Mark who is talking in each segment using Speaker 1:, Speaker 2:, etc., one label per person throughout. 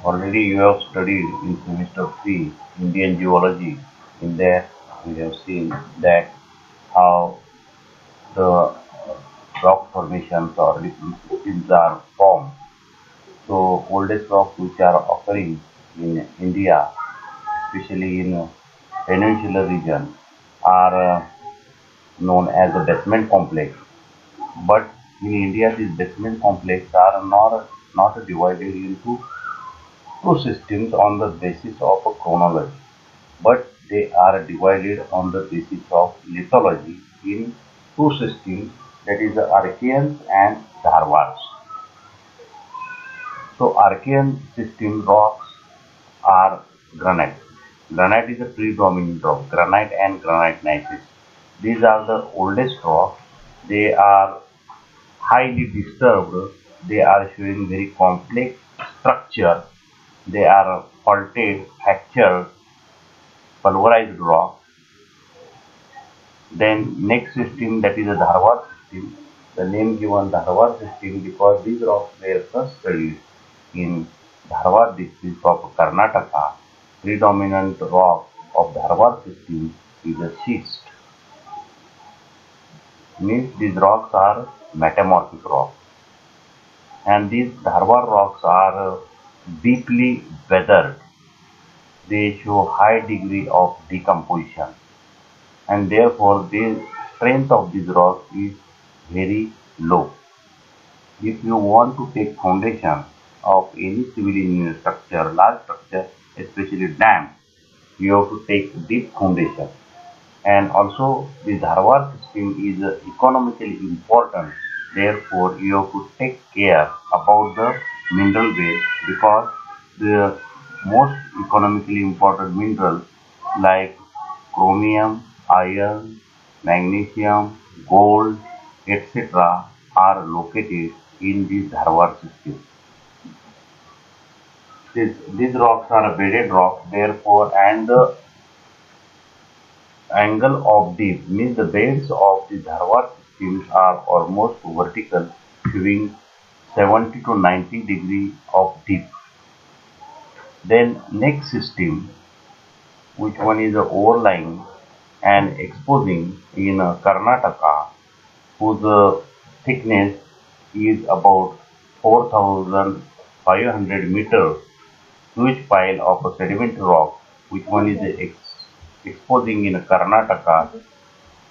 Speaker 1: Already you have studied in semester 3 Indian geology. In there we have seen that how the rock formations or different systems are formed. So oldest rocks which are occurring in India, especially in peninsular region, are known as the basement complex. But in India, these basement complex are not divided into two systems on the basis of a chronology, but they are divided on the basis of lithology in two systems, that is the Archeans and Dharvars. So Archean system rocks are granite. Granite is a predominant rock, granite and granite gneiss. These are the oldest rocks. They are highly disturbed. They are showing very complex structure. They are faulted, fractured, pulverized rock. Then next system, that is a Dharwad system. The name given Dharwad system because these rocks were first studied in Dharwad district of Karnataka. Predominant rock of Dharwad system is a schist. Means these rocks are metamorphic rocks. And these Dharwad rocks are deeply weathered. They show high degree of decomposition, and therefore the strength of this rock is very low. If you want to take foundation of any civil engineering structure, large structure, especially dam, you have to take deep foundation. And also the Dharwad system is economically important. Therefore, you have to take care about the mineral base because the most economically important minerals like chromium, iron, magnesium, gold, etc. are located in this Dharwad system. These rocks are a bedded rock, therefore, and the angle of dip means the beds of the Dharwad systems are almost vertical, giving 70 to 90 degree of dip. Then next system, which one is overlying and exposing in Karnataka, whose thickness is about 4,500 meters, huge pile of a sedimentary rock, which one is exposing in Karnataka,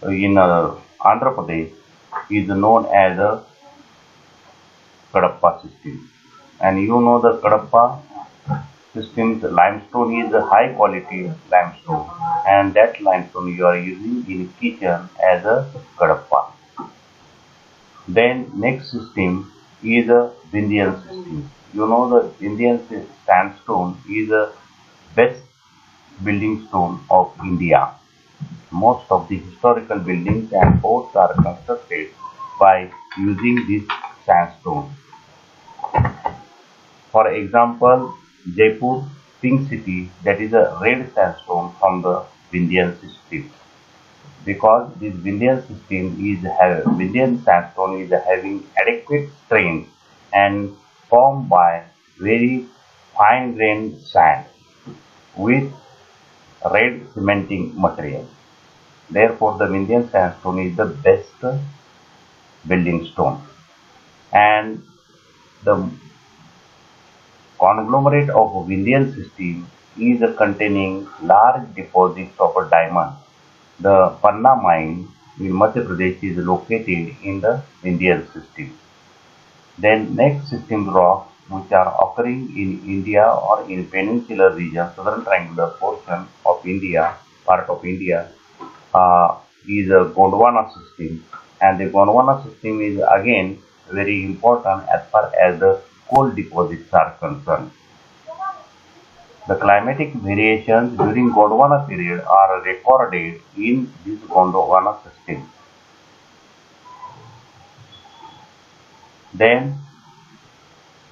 Speaker 1: in Andhra Pradesh, is known as a Kadapa system. And you know the Kadapa system's limestone is a high quality limestone, and that limestone you are using in kitchen as a Kadapa. Then next system is a Vindhyan system. You know the Vindhyan sandstone is the best building stone of India. Most of the historical buildings and forts are constructed by using this sandstone. For example, Jaipur Pink City, that is a red sandstone from the Vindhyan system. Because this Vindhyan sandstone is having adequate strength and formed by very fine grained sand with red cementing material. Therefore, the Vindhyan sandstone is the best building stone. And the conglomerate of Vindhyan system is containing large deposits of a diamond. The Panna mine in Madhya Pradesh is located in the Vindhyan system. Then next system rocks which are occurring in India or in peninsular region, southern triangular portion of India, part of India, is a Gondwana system, and the Gondwana system is again very important as far as the coal deposits are concerned. The climatic variations during Gondwana period are recorded in this Gondwana system. Then,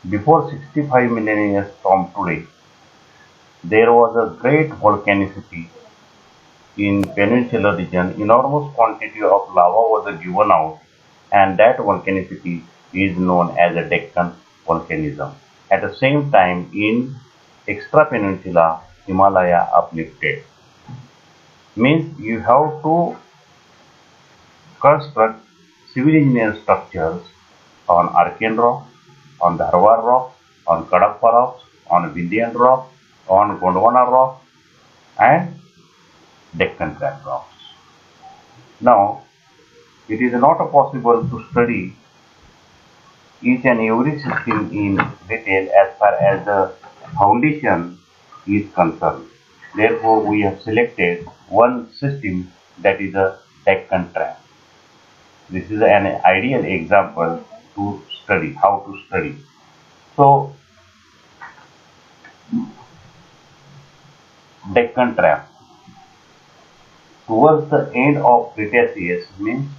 Speaker 1: before 65 million years from today, there was a great volcanicity in peninsular region. Enormous quantity of lava was given out, and that volcanicity is known as a Deccan volcanism. At the same time, in extrapeninsula Himalaya uplifted. Means you have to construct civil engineer structures on Archean rock, on Dharwar rock, on Kadapa rocks, on Vindhyan rock, on Gondwana rock, and Deccan Trap rocks. Now, it is not possible to study each and every system in detail as far as the foundation is concerned. Therefore, we have selected one system, that is a Deccan Trap. This is an ideal example to study, how to study. So, Deccan Trap. Towards the end of Cretaceous, means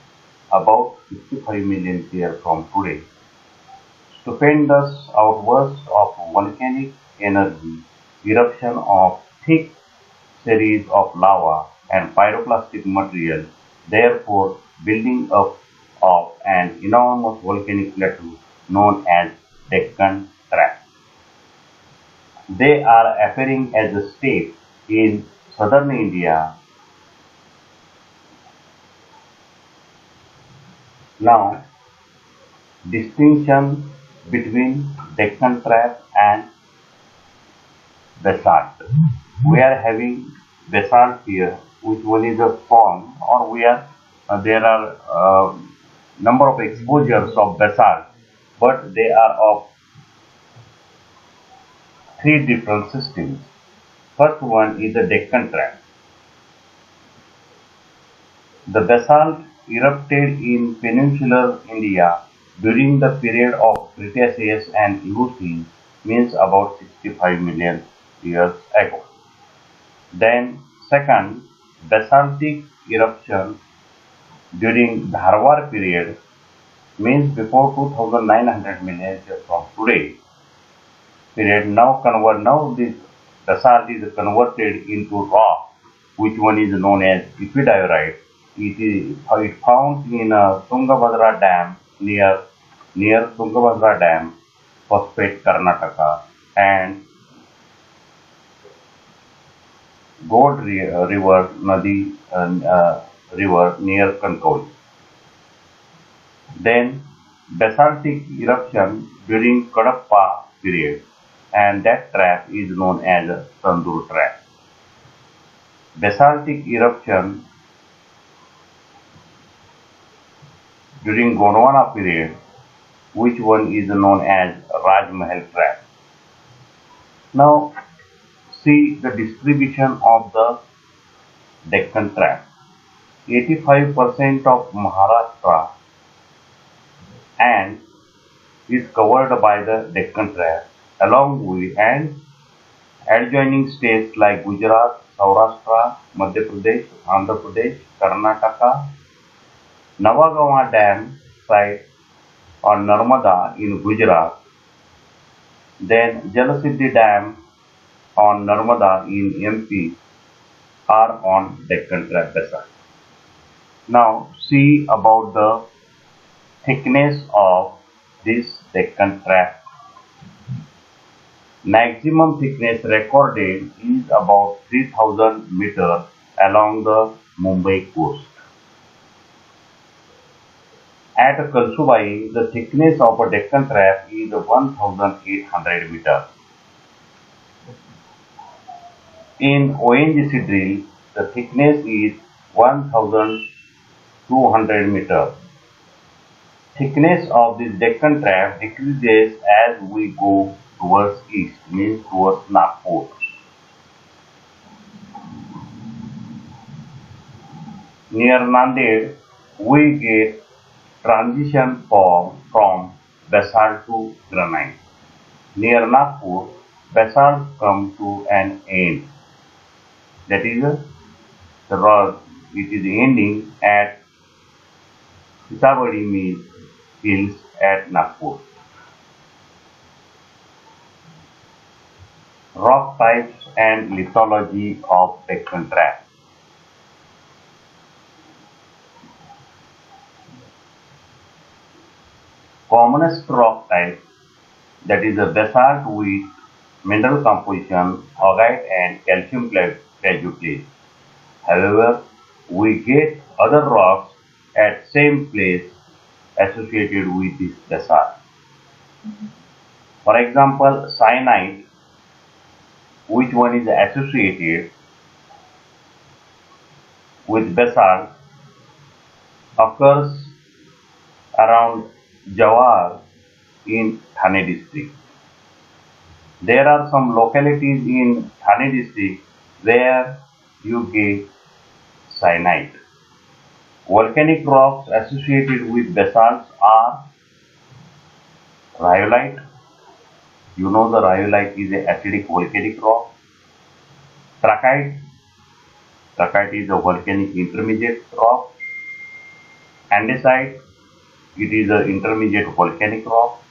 Speaker 1: about 55 million years from today, stupendous outbursts of volcanic energy, eruption of thick series of lava and pyroclastic material, therefore building up of an enormous volcanic plateau known as Deccan Trap. They are appearing as a state in southern India. Now, distinction between Deccan Trap and basalt. We are having basalt here, which one is a form, or we are there are number of exposures of basalt, but they are of three different systems. First one is the Deccan Trap. The basalt erupted in peninsular India during the period of Cretaceous and Eocene, means about 65 million years ago. Then, second, basaltic eruption during Dharwar period, means before 2900 million years from today period. Now this basalt is converted into rock, which one is known as epidiorite. It found in Tungabhadra Dam near Tungabhadra Dam, Phosphate, Karnataka, and River Nadi river near Kankoli. Then basaltic eruption during Kadapa period, and that trap is known as Tandur Trap. Basaltic eruption during Gondwana period, which one is known as Raj Mahal Trap. Now, see the distribution of the Deccan Trap. 85% of Maharashtra and is covered by the Deccan Trap, along with and adjoining states like Gujarat, Saurashtra, Madhya Pradesh, Andhra Pradesh, Karnataka, Navagaon Dam site on Narmada in Gujarat, then Jalasiddhi Dam on Narmada in MP are on Deccan Trap basalt. Now see about the thickness of this Deccan Trap. Maximum thickness recorded is about 3000 meters along the Mumbai coast. At Kalsubai, the thickness of a Deccan Trap is 1800 meters. In ONGC drill, the thickness is 1200 meters. Thickness of this Deccan Trap decreases as we go towards east, means towards Nagpur. Near Nanded, we get transition from basalt to granite. Near Nagpur, basalt come to an end. That is the rock. It is ending at Sitawadi Hills at Nagpur. Rock types and lithology of Deccan Trap. Commonest rock type, that is a basalt with mineral composition, augite and calcium plagioclase. However, we get other rocks at same place associated with this basalt. For example, cyanide, which one is associated with basalt, occurs around Jawar in Thane district. There are some localities in Thane district where you get cyanide. Volcanic rocks associated with basalts are rhyolite. You know the rhyolite is an acidic volcanic rock. Trachyte. Trachyte is a volcanic intermediate rock. Andesite. It is an intermediate volcanic rock.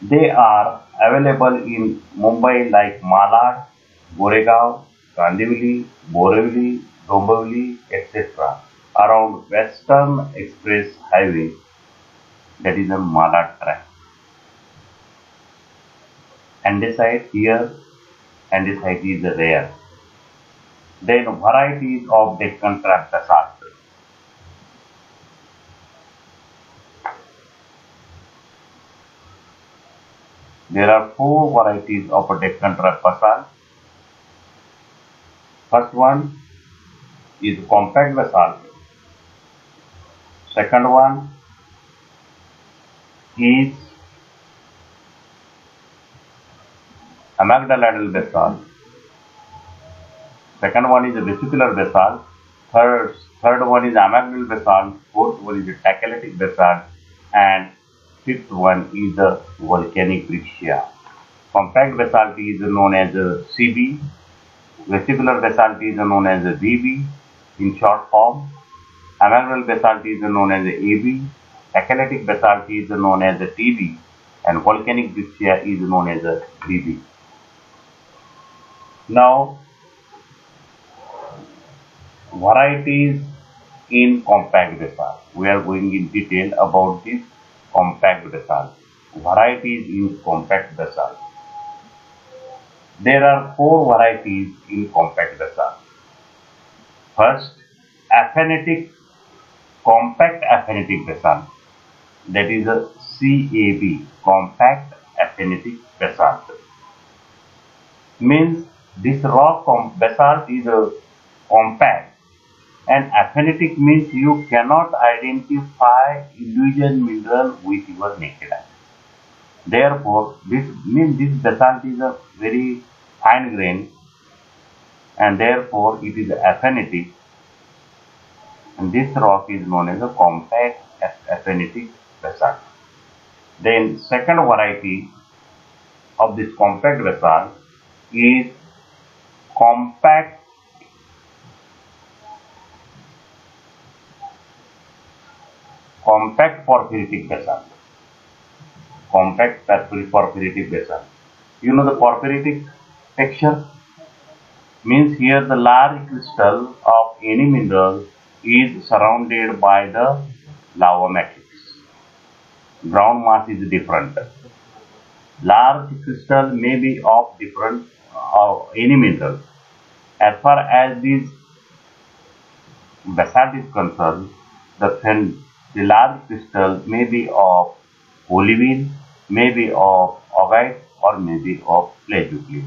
Speaker 1: They are available in Mumbai like Malad, Goregaon, Kandivali, Borivali, Dombivli, etc. around Western Express Highway, that is a Malad track. Andesite here, andesite is rare. Then varieties of Deccan trap basalt. There are four varieties of a Deccan trap basalt. First one is compact basalt. Second one is amygdaloidal basalt. Second one is a vesicular basalt. Third one is amygdaloidal basalt. Fourth one is a tachylitic basalt. And fifth one is the volcanic breccia. Compact basalt is known as CB. Vesicular basalt is known as VB in short form. Amygdaloidal basalt is known as AB. Tachylitic basalt is known as TB. And volcanic breccia is known as VB. Now, varieties in compact basalt. We are going in detail about this compact basalt. Varieties in compact basalt. There are four varieties in compact basalt. First, compact aphanitic basalt. That is a CAB, compact aphanitic basalt. Means this rock basalt is a compact, and aphanitic means you cannot identify individual mineral with your naked eye. Therefore, this means this basalt is a very fine grain, and therefore it is aphanitic, and this rock is known as a compact aphanitic basalt. Then second variety of this compact basalt is compact porphyritic basalt. Compact porphyritic basalt. You know the porphyritic texture? Means here the large crystal of any mineral is surrounded by the lava matrix. Ground mass is different. Large crystal may be of different any mineral. As far as this basalt is concerned, the large crystal may be of olivine, may be of augite, or may be of plagioclase.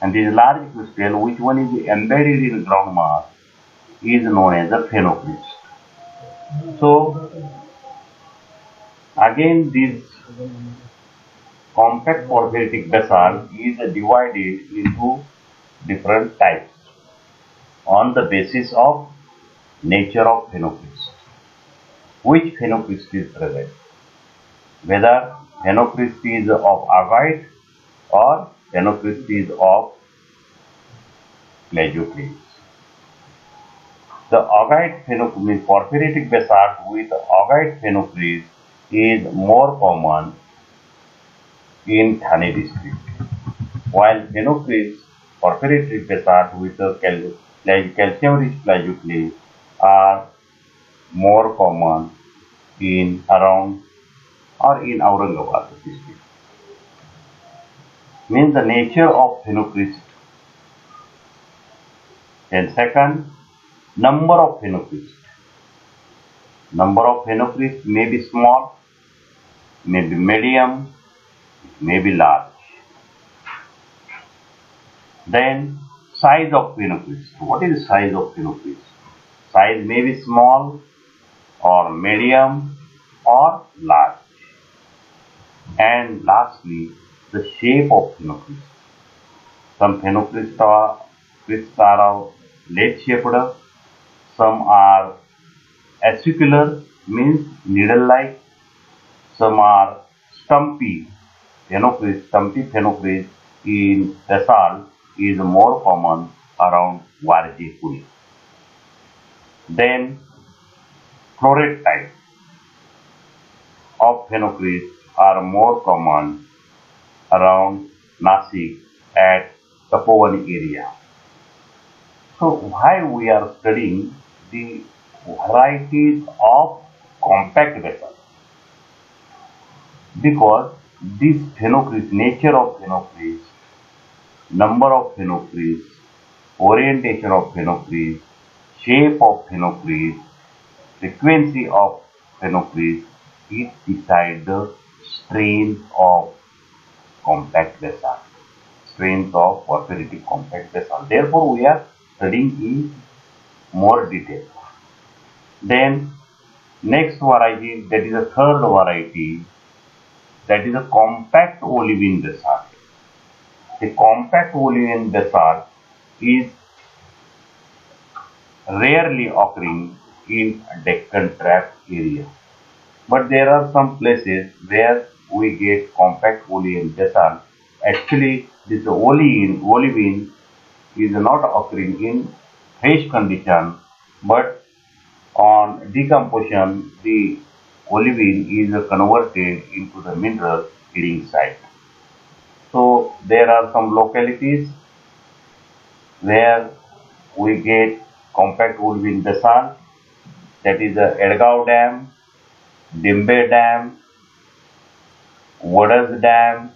Speaker 1: And this large crystal, which one is embedded in ground mass, is known as a phenocryst. So, again, this compact porphyritic basalt is divided into different types on the basis of nature of phenocryst. Which phenocryst is present? Whether phenocryst is of augite or phenocryst is of plagioclase. The augite phenocryst, porphyritic basalt with augite phenocryst is more common in Thane district, while phenocryst, porphyritic basalt with calcium-rich plagioclase are more common in around or in Aurangabad district. means the nature of phenocryst. Then second, number of phenocryst. Number of phenocryst may be small, may be medium, may be large. Then size of phenocryst. What is the size of phenocryst? Size may be small or medium or large. And lastly, the shape of phenocryst. Some phenocrysts are late-shaped, some are acicular, means needle-like, some are stumpy. Stumpy phenocryst in basalt is more common around Vargepuri. Then floret type of phenocryst are more common around Nasik at Tapovani area. So why we are studying the varieties of compact basalt? Because this phenocryst, nature of phenocryst, number of phenocryst, orientation of phenocryst, shape of phenocryst, frequency of phenocryst, it decides the strains of compact basalt, strains of porphyritic compact basalt. Therefore, we are studying in more detail. Then, next variety, that is the third variety, that is a compact olivine basalt. The compact olivine basalt is rarely occurring in Deccan trap area. But there are some places where we get compact olivine basalt. Actually, this olivine is not occurring in fresh condition, but on decomposition, the olivine is converted into the mineral feeding site. So there are some localities where we get compact olivine basalt, that is the Edgao Dam, Dimbe Dam, Wadas Dam.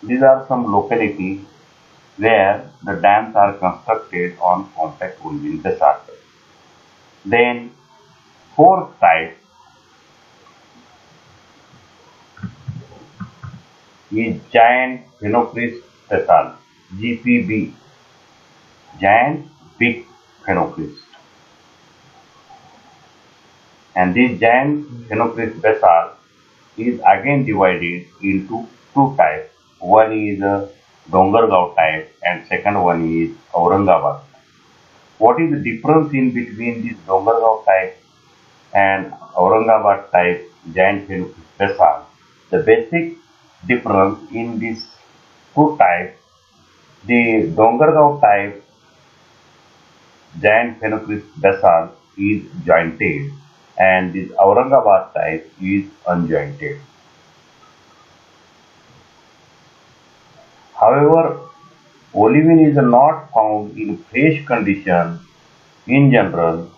Speaker 1: These are some localities where the dams are constructed on compact olivine basalt. Then fourth type is giant phenocryst basalt, GPB, giant big phenocryst. And this giant phenocryst basalt is again divided into two types. One is Dongargaon type and second one is Aurangabad. What is the difference in between this Dongargaon type and Aurangabad type giant phenocryst basalt? The basic difference in these two types, the Dongargaon type giant phenocryst basalt is jointed and this Aurangabad type is unjointed. However, olivine is not found in fresh condition in general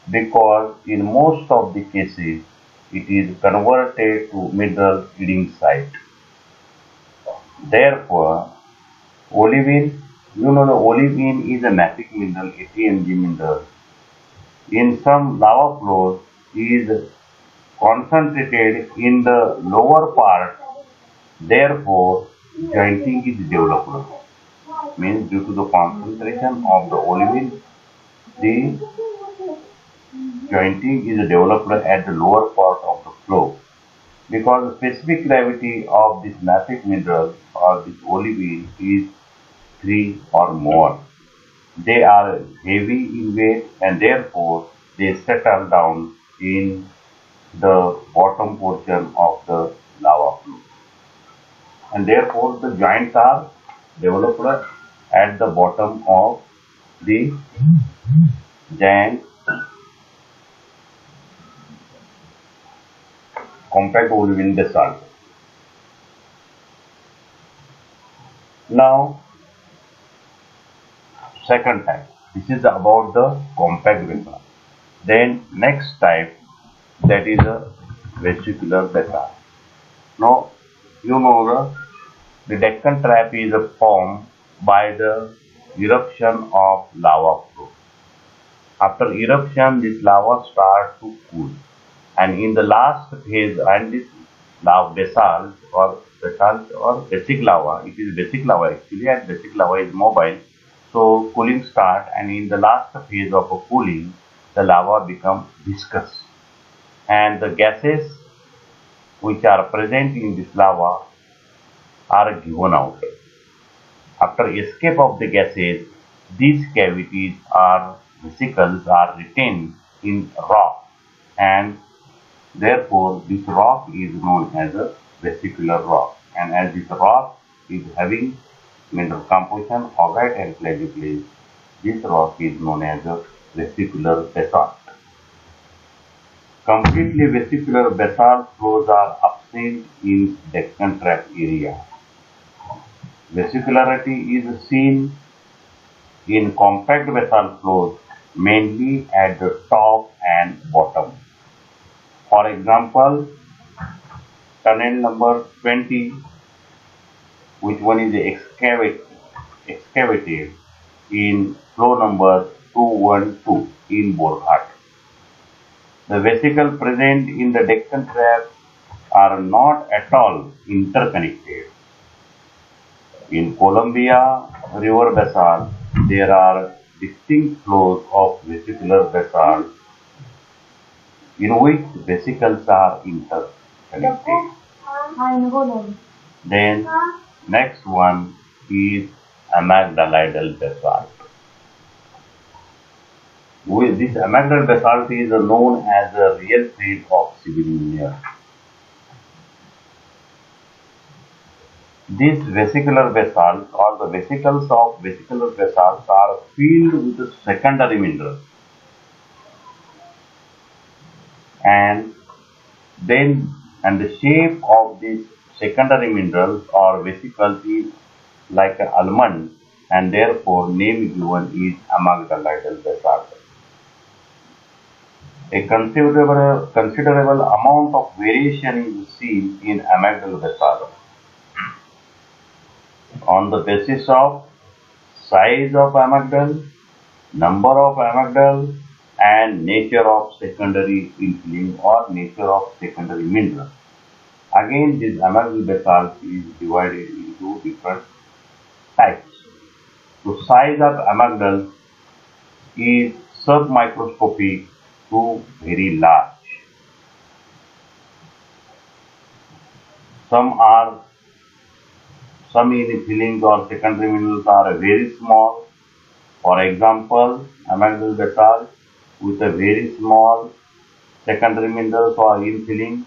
Speaker 1: because in most of the cases it is converted to mineral feeding site. Therefore, olivine, the olivine is a mafic mineral, ATMG mineral. In some lava flows is concentrated in the lower part, therefore jointing is developed. Means due to the concentration of the olivine, the jointing is developed at the lower part of the flow. Because the specific gravity of this mafic mineral or this olivine is 3 or more. They are heavy in weight and therefore they settle down in the bottom portion of the lava flow. And therefore the joints are developed at the bottom of the giant compact olivine basalt. Now, second type. This is about the compact basalt. Then next type, that is a vesicular basalt. Now, the Deccan trap is formed by the eruption of lava flow. After eruption, this lava starts to cool, and in the last phase, and this lava basalt or basic lava, it is basic lava actually, and basic lava is mobile. So cooling start, and in the last phase of a cooling, the lava becomes viscous, and the gases which are present in this lava are given out. After escape of the gases, these cavities or vesicles are retained in rock, and therefore this rock is known as a vesicular rock. And as this rock is having mineral composition, augite and plagioclase, this rock is known as a vesicular basalt. Completely vesicular basalt flows are absent in Deccan trap area. Vesicularity is seen in compact basalt flows mainly at the top and bottom. For example, tunnel number 20, which one is excavated in flow number 212 in Borghat. The vesicles present in the Deccan trap are not at all interconnected. In Columbia River basalt, there are distinct flows of vesicular basalt in which vesicles are interconnected. Then next one is amygdaloidal basalt. This amygdaloidal basalt is known as a real field of civil engineer. This vesicular basalt or the vesicles of vesicular basalt are filled with secondary minerals, and the shape of these secondary minerals or vesicles is like an almond, and therefore name given is amygdaloidal basalt. A considerable amount of variation is seen in amygdaloidal basalt on the basis of size of amygdala, number of amygdala, and nature of secondary infilling or nature of secondary mineral. Again, this amygdaloidal basalt is divided into different types. So, size of amygdala is submicroscopic to very large. Some infillings or secondary minerals are very small. For example, amygdaloidal basalt with a very small secondary minerals or infilling.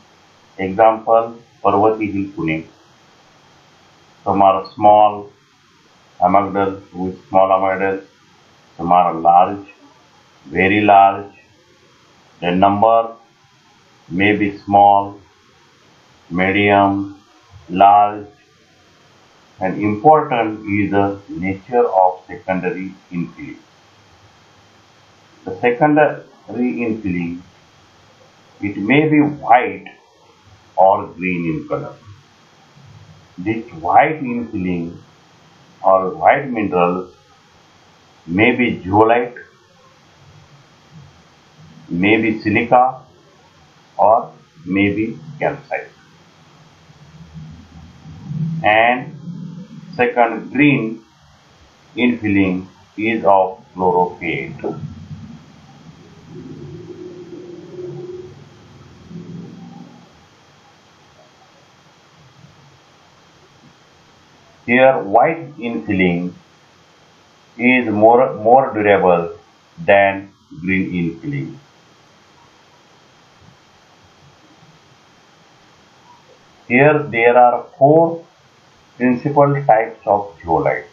Speaker 1: Example, Parvati Hill Pune. Some are small amygdala with small amygdala. Some are large, very large. The number may be small, medium, large, and important is the nature of secondary infilling. The secondary infilling, it may be white or green in color. This white infilling or white minerals may be zeolite, may be silica, or may be calcite. And second, green infilling is of chlorophyll. Here, white infilling is more durable than green infilling. Here, there are four principal types of zeolite.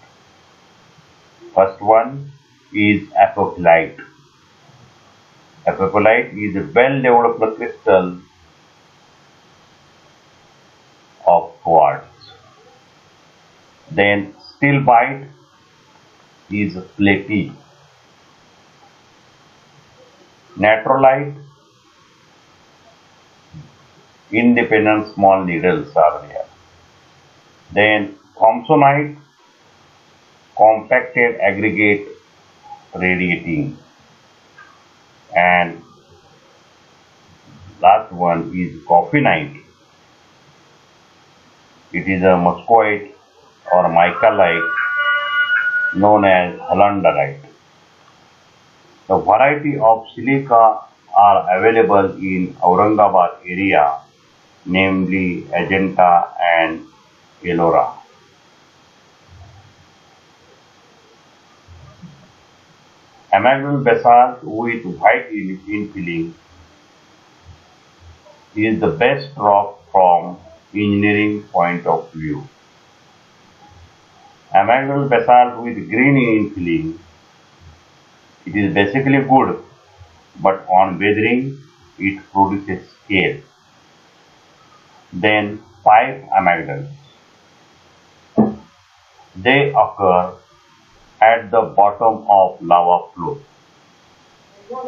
Speaker 1: First one is apophyllite. Apophyllite is a well-developed crystal of quartz. Then stilbite is platy. Natrolite, independent small needles are there. Then Thompsonite, compacted aggregate radiating. And last one is Coffinite. It is a muscoid or mica-like known as hollanderite. The variety of silica are available in Aurangabad area, namely Ajanta and Ellora. Amygdal basalt with white infilling is the best rock from engineering point of view. Amygdal basalt with green infilling, it is basically good, but on weathering it produces scale. Then pipe amygdals. They occur at the bottom of lava flow.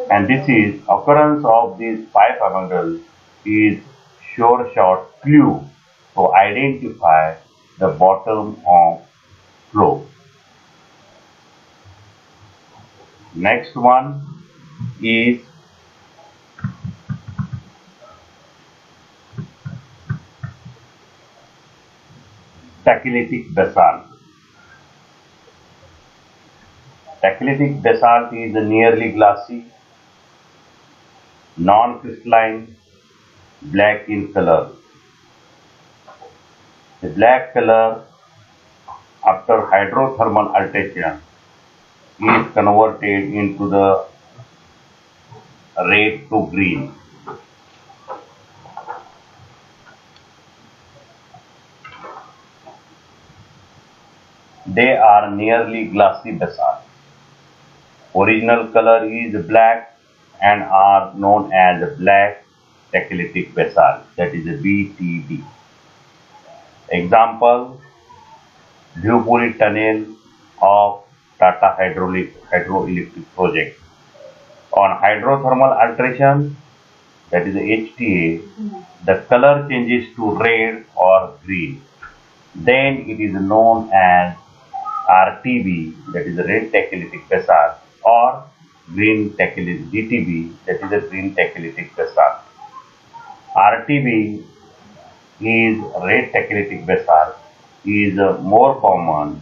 Speaker 1: And this is occurrence of these pipe amygdals is sure shot clue to identify the bottom of flow. Next one is tachylitic basalt. Tachylitic basalt is nearly glassy, non-crystalline, black in color. The black color after hydrothermal alteration is converted into the red to green. They are nearly glassy basalt. Original color is black and are known as black tachylitic basalt, that is BTB. Example, Bhuvpuri tunnel of Tata Hydroelectric project. On hydrothermal alteration, that is HTA, the color changes to red or green. Then it is known as RTB, that is red tachylitic basalt, or green tachylitic GTB, that is a green tachylitic basalt. RTB is red tachylitic basalt is more common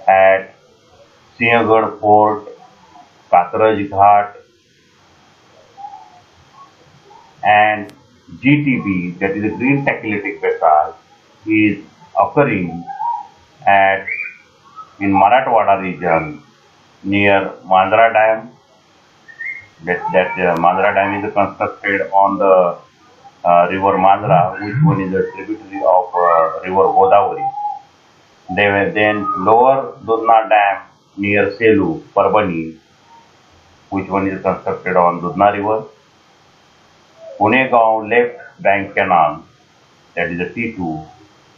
Speaker 1: at Sinhgarh Fort, Katraj Ghat, and GTB, that is a green tachylitic basalt, is occurring at in Marathwada region near Mandra Dam. That Mandra Dam is constructed on the river Mandra, which one is a tributary of river Godavari. Then lower Dudna Dam near Selu, Parbani, which one is constructed on Dudna river. Punegaon left bank canal, that is a T2,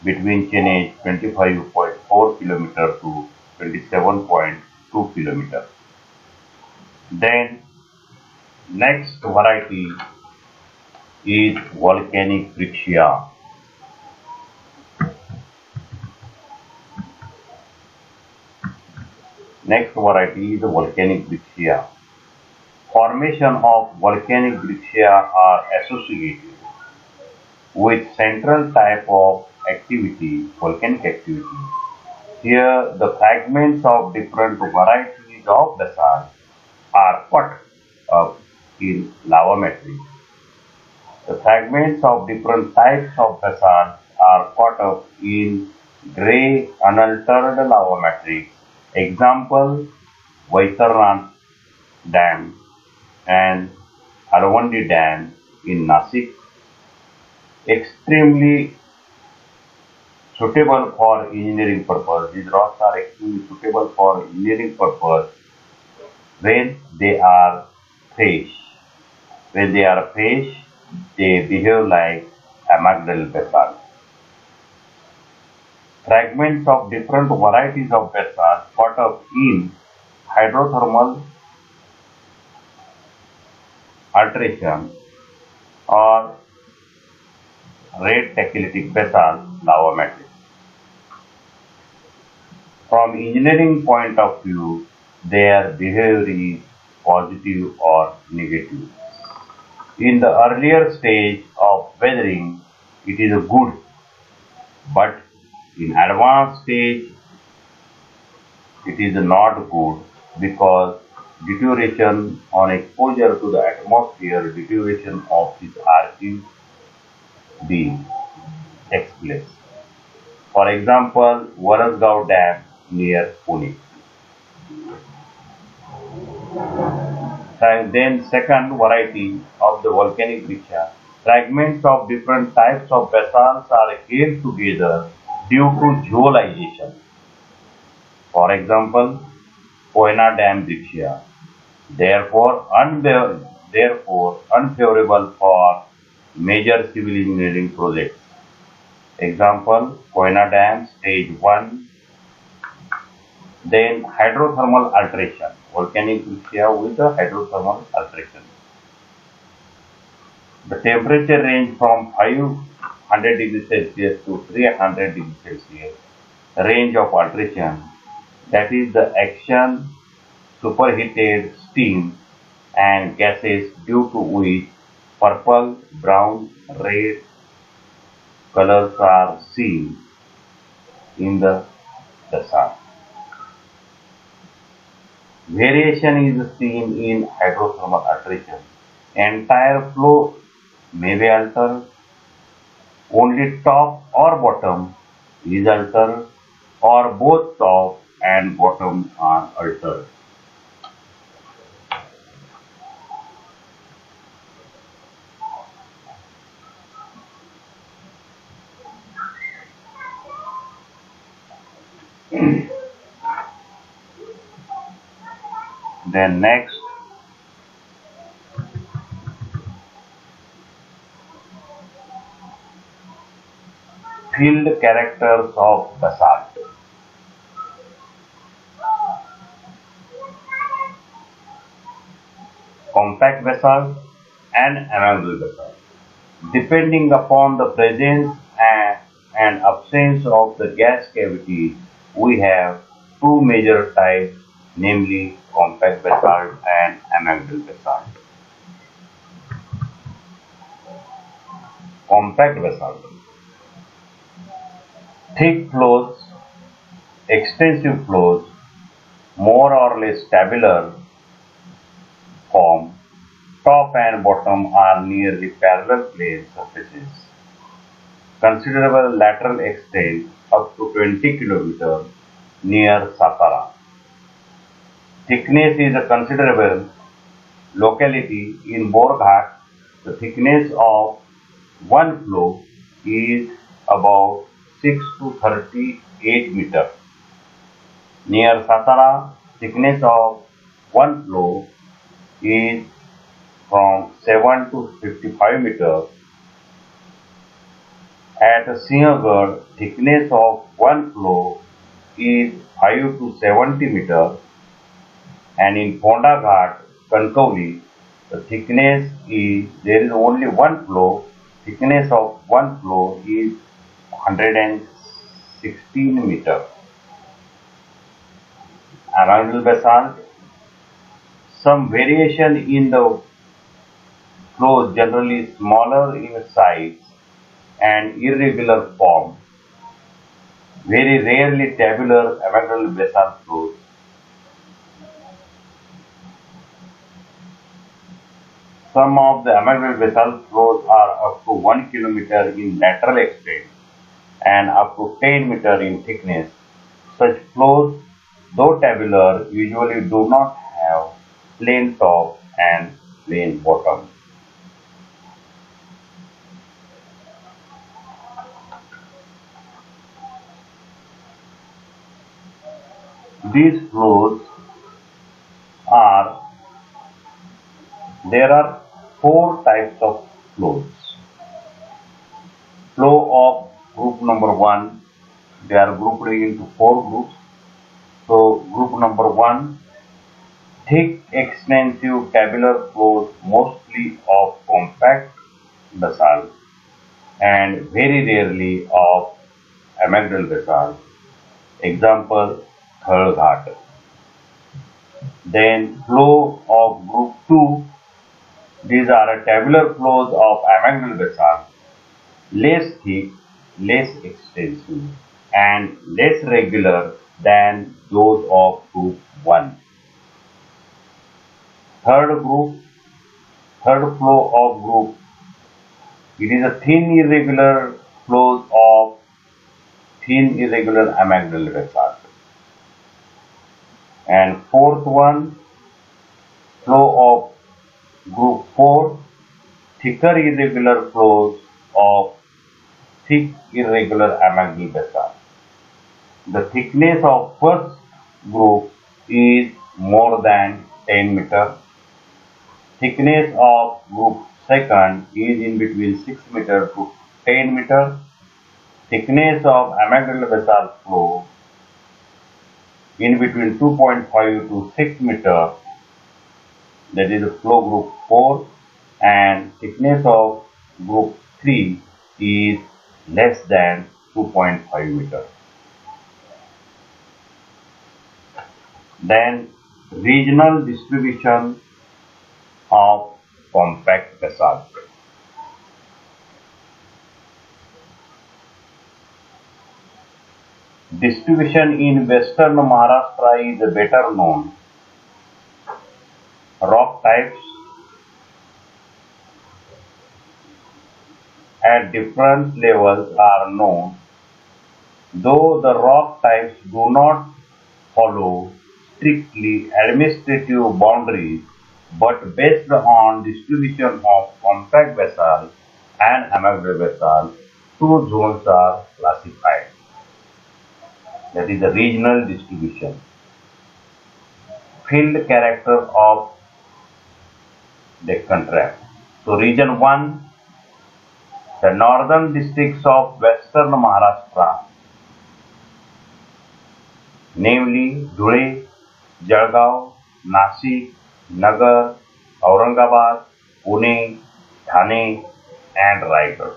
Speaker 1: between Chennai 25.4 km to 27.2 km. Then next variety is volcanic breccia. Next variety is the volcanic breccia. Formation of volcanic breccia are associated with central type of activity, volcanic activity. Here the fragments of different varieties of basalt are cut up in lava matrix. The fragments of different types of basalt are cut up in grey unaltered lava matrix. Example, Vaitarna Dam and Aravandi Dam in Nasik. Extremely suitable for engineering purpose. These rocks are extremely suitable for engineering purpose when they are fresh. When they are fresh, they behave like amygdal basalt. Fragments of different varieties of basalt cut up in hydrothermal alteration or red tachylitic basalt lava matrix. engineering point of view, their behavior is positive or negative. In the earlier stage of weathering, it is a good, but in advanced stage, it is not good because deterioration on exposure to the atmosphere, deterioration of this arching beam takes place. For example, Warasgaon Dam near Pune. Then second variety of the volcanic breccia. Fragments of different types of basalts are held together due to geolization. For example, Koyna Dam breccia. Therefore unfavorable for major civil engineering projects. Example, Koyna Dam stage 1. Then hydrothermal alteration, volcanic breccia with the hydrothermal alteration. The temperature range from 500 degrees Celsius to 300 degrees Celsius. Range of alteration, that is the action superheated steam and gases due to which purple, brown, red colors are seen in the basalt. Variation is seen in hydrothermal alteration. Entire flow may be altered, only top or bottom is altered, or both top and bottom are altered. Then next, field characters of basalt. Compact basalt and amoebal basalt. Depending upon the presence and absence of the gas cavity, we have two major types, namely compact basalt and amoebal basalt. Compact basalt. Thick flows, extensive flows, more or less tabular form, top and bottom are nearly parallel plane surfaces. Considerable lateral extent up to 20 km near Satara. Thickness is a considerable locality in Borghat. The thickness of one flow is about 6 to 38 meters. Near Satara, thickness of one flow is from 7 to 55 meters. At Sinhgarh, thickness of one flow is 5 to 70 meters, and in Ponda Ghat, Kankauli, the thickness is, there is only one flow, thickness of one flow is 116 meters. Amoebal basalt, some variation in the flows, generally smaller in size and irregular form. Very rarely tabular amoebal basalt flows. Some of the amoebal basalt flows are up to 1 km in lateral extent and up to 10 meters in thickness. Such flows, though tabular, usually do not have plain top and plain bottom. These flows there are four types of flows. Flow of group number 1, they are grouped into 4 groups. So group number 1, thick extensive tabular flows, mostly of compact basalt and very rarely of amoebal basalt. Example, third ghat. Then flow of group 2, these are tabular flows of amygdal basalt, less thick, less extensive, and less regular than those of group 1. Third flow of group, it is a thin irregular flows of thin irregular amygdal basalt. And fourth one, flow of group 4, thicker irregular flows of thick irregular amygdal basalt. The thickness of first group is more than 10 meter. Thickness of group second is in between 6 meter to 10 meter. Thickness of amygdal basalt flow in between 2.5 to 6 meter, that is flow group 4, and thickness of group 3 is less than 2.5 meter. Then regional distribution of compact basalt. Distribution in western Maharashtra is better known. Rock types at different levels are known, though the rock types do not follow strictly administrative boundaries, but based on distribution of compact basalt and amygdal basalt, two zones are classified. That is the regional distribution. Field character of Deccan Tract. So region 1, the northern districts of western Maharashtra, namely Dhule, Jalgaon, Nashik, Nagar, Aurangabad, Pune, Thane, and Raigad.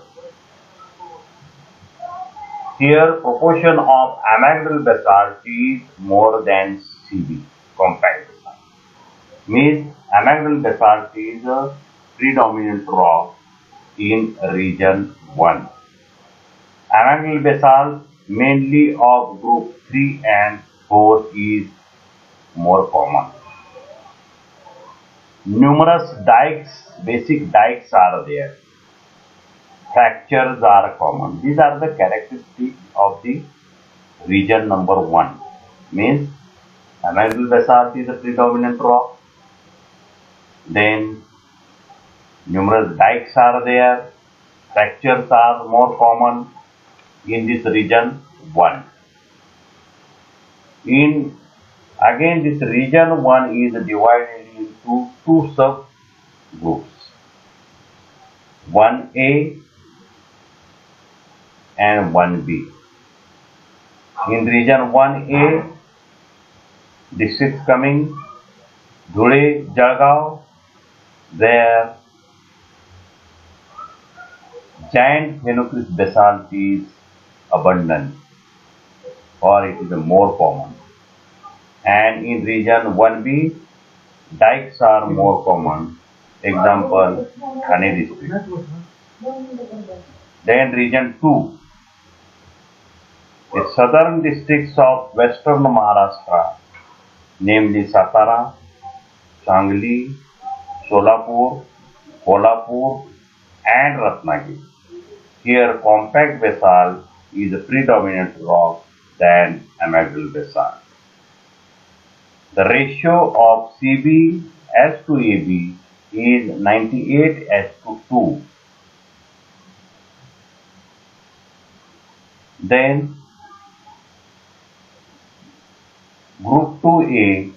Speaker 1: Here, proportion of amygdal basalt is more than CB, compact basalt. Means amygdal basalt is a predominant rock in region 1. Amygdal basalt mainly of group 3 and 4 is more common. Numerous dikes, basic dikes are there. Fractures are common. These are the characteristics of the region number 1. Means amygdal basalt is a predominant rock. Then numerous dikes are there. Fractures are more common in this region 1. Again, this region 1 is divided into two subgroups, 1A and 1B. In region 1A, districts coming Dhule, Jalgaon, where giant phenocryst basalt is abundant, or it is more common. And in region 1B, dikes are more common. Example, Thane district. Then region 2, the southern districts of western Maharashtra, namely Satara, Sangli, Solapur, Kolhapur, and Ratnagiri. Here, compact basalt is a predominant rock than amygdal basalt. The ratio of CB as to AB is 98 as to 2. Then group 2A,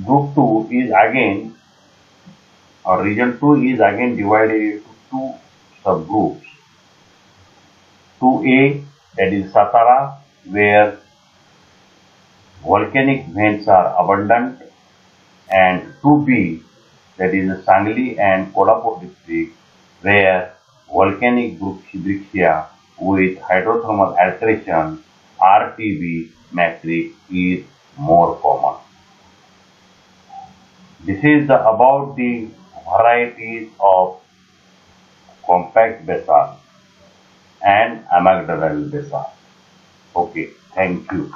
Speaker 1: group 2 is again, or region 2 is again divided into two subgroups. 2A, that is Satara, where volcanic vents are abundant, and 2B, that is Sangli and Kolhapur district, where volcanic breccia with hydrothermal alteration RTB matrix is more common. This is about the varieties of compact basalt and amygdalal basalt. Okay, thank you.